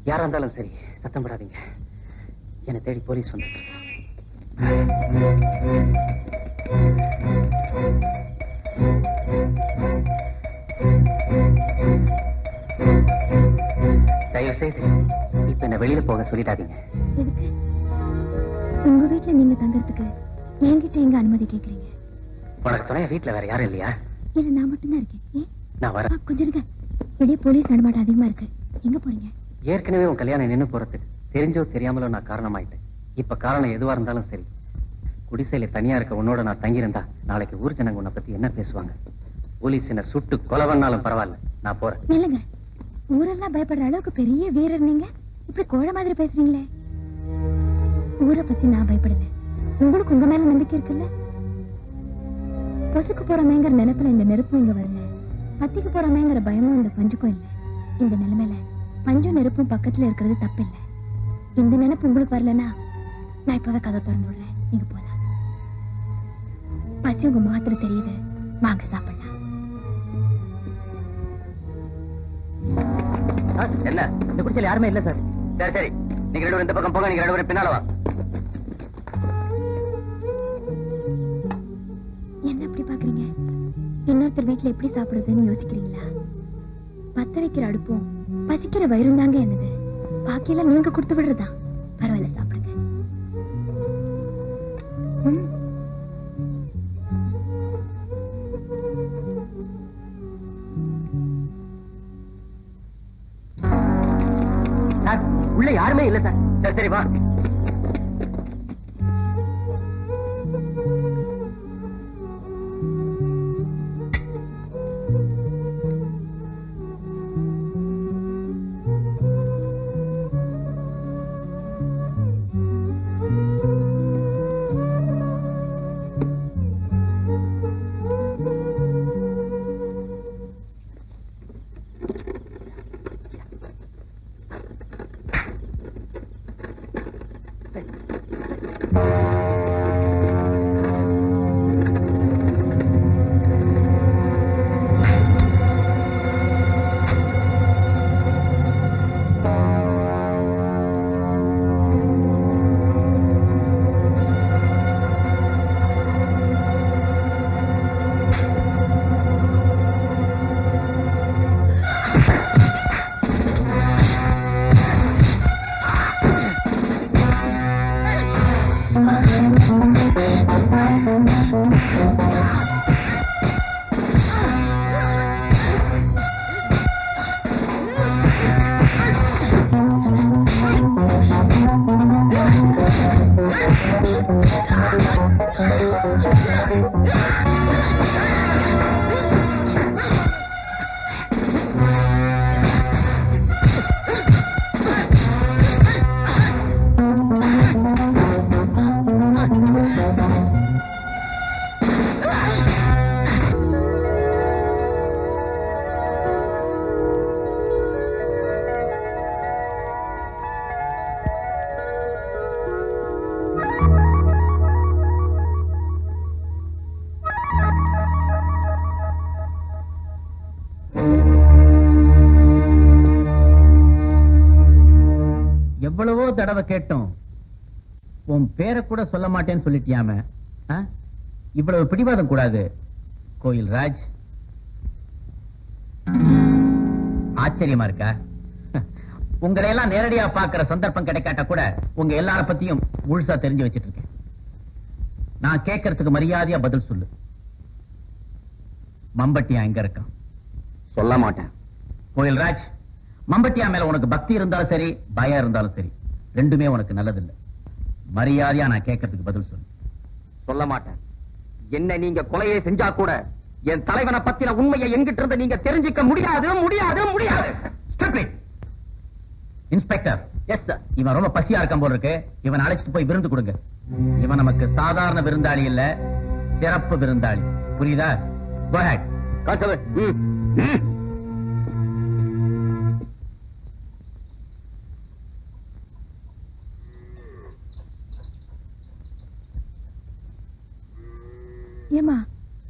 யாரா இருந்தாலும் சரி சத்தம் போடாதீங்க. என்னை தேடி போலீஸ் வந்து தயவு செய்து இப்ப என்ன வெளியில போக சொல்லிடாதீங்க. உங்க வீட்டுல நீங்க தங்கறதுக்கு என்கிட்ட எங்க அனுமதி கேக்குறீங்க? உனக்கு துணைய வீட்டுல வேற யாரும் இல்லையா? இல்ல, நான் மட்டும்தான் இருக்கேன். நான் வரேன். கொஞ்சம் இருக்க. வெளியே போலீஸ் நடமாட்டம் அதிகமா இருக்கு. எங்க போறீங்க? ஏற்கனவே உன் கல்யாணம் நின்னு போறதுக்கு தெரிஞ்சோ தெரியாமலோ நான் காரணமாயிட்டேன். இப்ப காரணம் எதுவா இருந்தாலும் சரி, குடிசையில தனியா இருக்க உன்னோட நான் தங்கியிருந்தா நாளைக்கு ஊர் ஜனங்க உன்னை பத்தி என்ன பேசுவாங்க? போலீஸ் என்ன சுட்டு கொலை பண்ணாலும் பரவாயில்ல, நான் போறேன். இல்லங்க, ஊரெல்லாம் பயப்படுற அளவுக்கு பெரிய வீரர் நீங்க. இப்படி கோழ மாதிரி பேசுறீங்களே. ஊரை பத்தி நான் பயப்படல. உங்களுக்கு உங்க மேல நம்பிக்கை இருக்குல்ல? பசுக்கு போறமேங்கிற நினைப்புல இந்த நெருப்பும் இங்க வரல. பத்திக்கு போறமேங்கிற பயமும் இந்த பஞ்சுக்கும் இல்ல. இந்த நிலைமையில பஞ்சும் நெருப்பும் பக்கத்துல இருக்கிறது தப்பு இல்ல. இந்த நினைப்பு உங்களுக்கு வரலன்னா நான் இப்பவே கதை திறந்து விடுறேன். நீங்க போலாம். பசி உங்க முகத்துல தெரியுது. வாங்க சாப்பிடலாம். என்ன இந்த குடிச்சல யாருமே இல்ல சார். சரி சரி, நீங்க ரெண்டு பேரும் இந்த பக்கம் போங்க, நீங்க ரெண்டு பேரும் பின்னால வா. என்ன எப்படி பாக்குறீங்க? இன்னொருத்தர் வீட்டுல எப்படி சாப்பிடுறதுன்னு யோசிக்கிறீங்களா? பத்த வைக்கிற அடுப்பும் பசிக்கிற வயிறும் தாங்க என்னது. பாக்கியெல்லாம் நீங்க கொடுத்து விடுறதா? பரவாயில்ல, சாப்பிடுங்க. உள்ள யாருமே இல்ல சார். சரி சரி, வா. எவ்வளவோ தடவை கேட்டோம், உன் பேரை கூட சொல்ல மாட்டேன்னு சொல்லிட்டியாம. இவ்வளவு பிடிவாதம் கூடாது கோயில் ராஜ். ஆச்சரியமா இருக்கா? உங்களை எல்லாம் நேரடியா பார்க்கிற சந்தர்ப்பம் கிடைக்காட்ட கூட உங்க எல்லார பத்தியும் முழுசா தெரிஞ்சு வச்சிட்டு இருக்கேன். நான் கேட்கறதுக்கு மரியாதையா பதில் சொல்லு. மம்பட்டியா எங்க இருக்கான்? சொல்ல மாட்டேன். கோயில் ராஜ், மம்பட்டியா மேல உனக்கு பக்தி இருந்தாலும் சரி, பயம் இருந்தாலும் சரி, ரெண்டுமே உனக்கு நல்லதில்லை. மரியாதையா நான் கேட்கறதுக்கு பதில் சொல்லு. சொல்ல மாட்டேன். என்ன நீங்க கொலையை செஞ்சா கூட என் தலைவனை பத்தின உண்மையை எங்கிட்ட இருந்து நீங்க தெரிஞ்சுக்க முடியாது முடியாது முடியாது. இன்ஸ்பெக்டர். Yes sir. இவன் ரொம்ப பசியா இருக்கான் போல இருக்கு. இவன் அழைச்சிட்டு போய் விருந்து கொடுங்க. இவன் நமக்கு சாதாரண விருந்தாளி இல்ல, சிறப்பு விருந்தாளி. புரியுதா? Go ahead. ஏமா,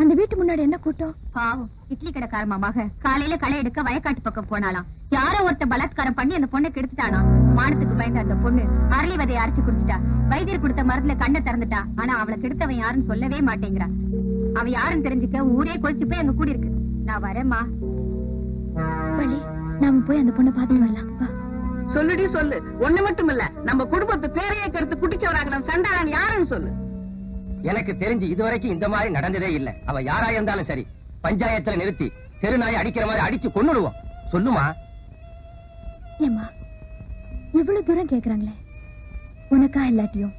அந்த வீட்டு முன்னாடி முன்னாடி என்ன கூட்டம்? பாவம் இட்லி கடைக்கார மாமாக காலையில களை எடுக்க வயக்காட்டு பக்கம் போனாலாம். யாரோ ஒருத்த பலாத்காரம் பண்ணி அந்த பொண்ணை கெடுத்துட்டானா. மானத்துக்கு பயந்த அந்த பொண்ணு அரளி விதையை அரைச்சு குடிச்சிட்டா. வைத்தியர் கொடுத்த மருந்துல கண்ணை திறந்துட்டா. ஆனா அவளை கெடுத்தவன் யாருன்னு சொல்லவே மாட்டேங்கிறா. அவ யாருன்னு தெரிஞ்சுக்க ஊரே கொதிச்சு போய் அங்க கூடி இருக்கு. நான் வரேம்மா. வள்ளி, நாம போய் அந்த பொண்ணை பாத்துட்டு வரலாம். வா. சொல்லுடி சொல்லு. ஒண்ணு மட்டும் இல்ல, நம்ம குடும்பத்து பேரையே கருத்து குட்டிச்சவராக சண்டாளன் யாருன்னு சொல்லு. எனக்கு தெரிஞ்சு இதுவரைக்கும் இந்த மாதிரி நடந்ததே இல்ல. அவ யாரா இருந்தாலும் சரி, பஞ்சாயத்துல நிறுத்தி தெருநாயை அடிக்கிற மாதிரி அடிச்சு கொன்னுடுவோம். சொல்லுமா. ஏம்மா, இவ்வளவு தூரம் கேக்குறாங்களே, உனக்கா இல்லாட்டியும்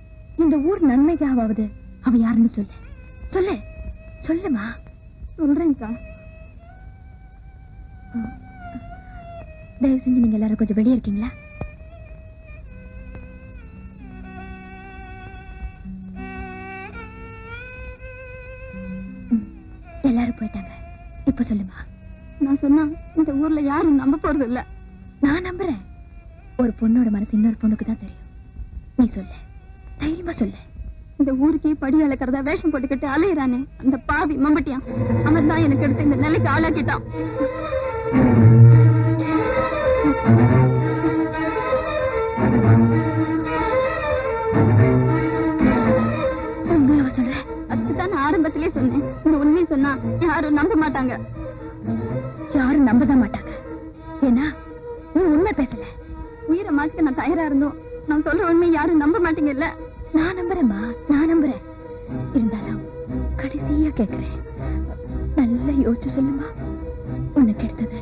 இந்த ஊர் நன்மைக்காவது அவ யாருன்னு சொல்லு. சொல்லு சொல்லுமா. சொல்றேன்க்கா. தயவு செஞ்சு நீங்க எல்லாரும் கொஞ்சம் வெளியே இருக்கீங்களா? எல்லாரும் போயிட்டாங்க. இப்ப சொல்லுமா. நான் சொன்னா இந்த ஊர்ல யாரும் நம்ப போறது இல்ல. நான் நம்புறேன். ஒரு பொண்ணோட மனசு இன்னொரு பொண்ணுக்கு தான் தெரியும். நீ சொல்லு, தைரியமா சொல்லு. இந்த ஊருக்கே படி அளக்கிறதா வேஷம் போட்டுக்கிட்டு அலையிறானே அந்த பாவி மம்பட்டியான். அவன் தான் எனக்கு எடுத்து இந்த நிலைக்கு ஆளாக்கிட்டான். உண்மையா சொல்ற? அதுக்குதான் நான் ஆரம்பத்திலே சொன்னேன். இந்த உண்மையை சொன்னா யாரும் நம்ப மாட்டாங்க. யாரும் நம்பதான் மாட்டாங்க. ஏன்னா நீ உண்மை பேசல. உயிரை மாச்சுக்க நான் தயாரா இருந்தோம். நான் சொல்ற உண்மை யாரும் நம்ப மாட்டீங்கல்ல. நான் நம்புறேம்மா, நான் நம்புறேன். இருந்தாலும் கடைசியா கேக்குறேன், நல்லா யோசிச்சு சொல்லுமா. உனக்கு எடுத்தது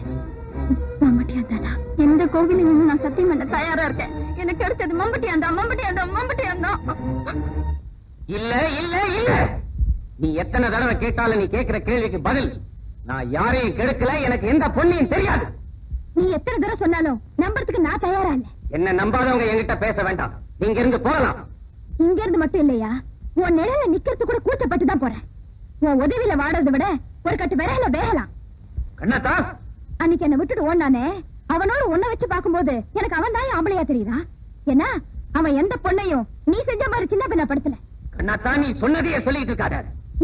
மம்பட்டியா தானா? எந்த கோவில நின்று நான் சத்தியம் பண்ண தயாரா இருக்கேன். எனக்கு எடுத்தது மம்பட்டியான் தான், மம்பட்டியான் தான், மம்பட்டியான் தான். இல்ல இல்ல இல்ல, நீ எத்தனை தடவை கேட்டாலும் நீ கேட்கிற கேள்விக்கு பதில். நான் யாரையும் கெடுக்கல, எனக்கு எந்த பொண்ணையும் தெரியாது. நீ எத்தனை தடவை சொன்னாலும் நம்புறதுக்கு நான் தயாரா இல்ல. என்ன நம்பாதவங்க என்கிட்ட பேச வேண்டாம். நீங்க இருந்து போகலாம். இங்க இருந்து மட்டும் இல்லையா, உன் நிழல நிக்கிறது கூட கூச்சப்பட்டு தான் போறேன். உன் உதவியில வாடுறதை விட ஒரு கட்டு விரையில வேகலாம். கண்ணாத்தா, அன்னைக்கு என்ன விட்டுட்டு ஓடானே, அவனோட உன்னை வச்சு பாக்கும்போது எனக்கு அவன் தான் ஆம்பளையா தெரியுறான். ஏன்னா அவன் எந்த பொண்ணையும் நீ செஞ்ச மாதிரி சின்ன பின்ன படுத்தல. கண்ணாத்தா, நீ சொன்னதையே சொல்லிட்டு இருக்காத.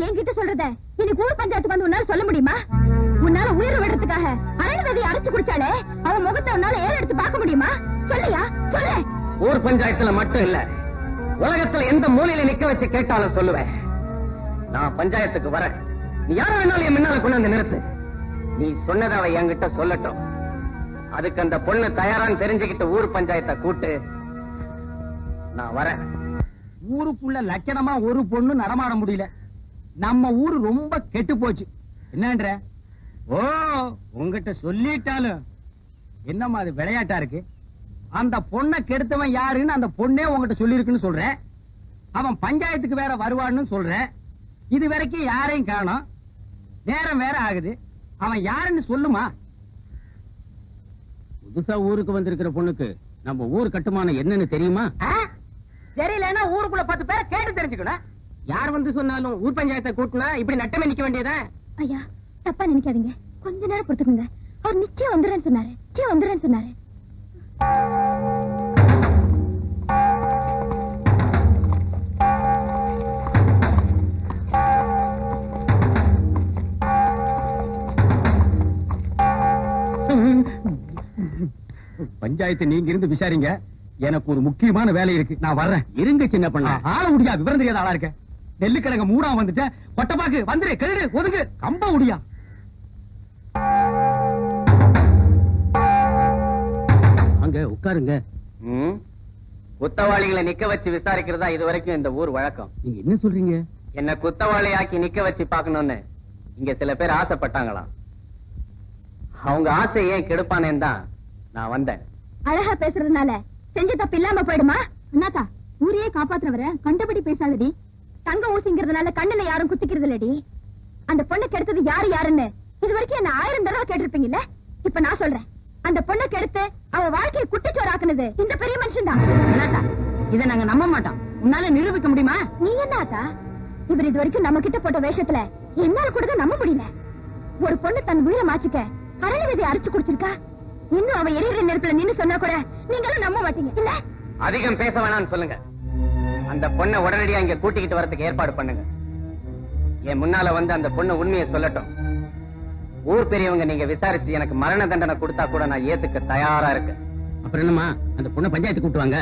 என்கிட்ட சொல்றத இன்னைக்கு ஊர் பஞ்சாயத்துக்கு வந்து உன்னால சொல்ல முடியுமா? உன்னால உயிர் விடுறதுக்காக அரண் விதையை அரைச்சு குடிச்சாலே அவன் முகத்தை உன்னால ஏற எடுத்து பார்க்க முடியுமா? சொல்லியா சொல்லு. ஊர் பஞ்சாயத்துல மட்டும் இல்ல, உலகத்துல எந்த மூலையில நிக்க வச்சு கேட்டாலும் சொல்லுவேன். நான் பஞ்சாயத்துக்கு வரேன். நீ யார வேணாலும் என் முன்னால கொண்டு வந்து நிறுத்து. நீ சொன்னதை அவ என்கிட்ட சொல்லட்டும். அதுக்கு அந்த பொண்ணு தயாரான்னு தெரிஞ்சுக்கிட்டு ஊர் பஞ்சாயத்தை கூட்டு. நான் வரேன். ஊருக்குள்ள லட்சணமா ஒரு பொண்ணு நடமாட முடியல. நம்ம ஊரு ரொம்ப கெட்டு போச்சு. என்னன்ற? ஓ, உங்ககிட்ட சொல்லிட்டாலும் என்னம்மா அது விளையாட்டா இருக்கு? அந்த பொண்ணை கெடுத்தவன் யாருன்னு அந்த பொண்ணே உங்ககிட்ட சொல்லிருக்குன்னு சொல்ற. அவன் பஞ்சாயத்துக்கு வேற வருவான்னு சொல்ற. இது வரைக்கும் யாரையும் காணோம். நேரம் வேற ஆகுது. அவன் யாருன்னு சொல்லுமா. புதுசா ஊருக்கு வந்திருக்கிற பொண்ணுக்கு நம்ம ஊர் கட்டுமானம் என்னன்னு தெரியுமா? தெரியலன்னா ஊருக்குள்ள 10 பேரை கேட்டு தெரிஞ்சுக்கணும். யார் வந்து சொன்னாலும் ஊர் பஞ்சாயத்தை கூட்டினா இப்படி நட்டமே நிக்க வேண்டியதா? ஐயா, தப்பா நினைக்காதீங்க. கொஞ்ச நேரம் பொறுத்துக்குங்க. அவர் நிச்சயம் வந்துடுறேன்னு சொன்னாரு. நிச்சயம் வந்துடுறேன்னு சொன்னாரு. பஞ்சாயத்து நீங்க இருந்து விசாரிங்க. எனக்கு ஒரு முக்கியமான வேலை இருக்கு. நான் வர்றேன். இருங்க சின்ன பண்ண. ஆள முடியா, விவரம் தெரியாத ஆளா இருக்க. நெல்லு கிழங்க மூடா வந்துட்ட. பட்டப்பாக்கு வந்துரு, கெடு, ஒதுங்கு, கம்ப முடியா. அங்க உட்காருங்க. குத்தவாளிகளை நிக்க வச்சு விசாரிக்கிறதா இது வரைக்கும் இந்த ஊர் வழக்கம். நீங்க என்ன சொல்றீங்க? என்ன குத்தவாளியாக்கி நிக்க வச்சு பாக்கணும்னு இங்க சில பேர் ஆசைப்பட்டாங்களாம். அவங்க ஆசை ஏன் கெடுப்பானேன்னு தான் நான் வந்தேன். அழகா பேசுறதுனால செஞ்ச தப்பு இல்லாம போயிடுமா? அண்ணாத்தா, ஊரையே காப்பாத்துறவரை கண்டபடி பேசாதடி. தங்க ஊசிங்கிறதுனால கண்ணுல யாரும் குத்திக்கிறது இல்லடி. அந்த பொண்ணு கெடுத்தது யாரு யாருன்னு இது வரைக்கும் என்ன 1000 தடவை கேட்டிருப்பீங்கல்ல. இப்ப நான் சொல்றேன், அந்த பொண்ணை கெடுத்து அவ வாழ்க்கையை குட்டிச்சோறாக்குனது இந்த பெரிய மனுஷன் தான். அண்ணாத்தா, இதை நாங்க நம்ப மாட்டோம். உன்னால நிரூபிக்க முடியுமா? நீ என்ன ஆத்தா, இவர் இது வரைக்கும் நம்ம கிட்ட போட்ட வேஷத்துல என்னால கூட தான் நம்ப முடியல. ஒரு பொண்ணு தன் உயிரை மாச்சிக்க அரளி விதையை அரைச்சு குடிச்சிருக்கா. இன்னும் அவ எரியிற நெருப்புல நின்னு சொன்னா கூட நீங்களும் நம்ப மாட்டீங்க இல்ல? அதிகம் பேச வேணாம்னு சொல்லுங்க. அந்த பொண்ணை உடனடியா இங்க கூட்டிக்கிட்டு வரதுக்கு ஏற்பாடு பண்ணுங்க. என் முன்னால வந்து அந்த பொண்ணு உண்மையை சொல்லட்டும். ஊர் பெரியவங்க நீங்க விசாரிச்சு எனக்கு மரண தண்டனை கொடுத்தா கூட நான் ஏத்துக்க தயாரா இருக்கேன். அப்புறம் என்னமா அந்த பொண்ணை பஞ்சாயத்து கூப்பிட்டு வாங்க.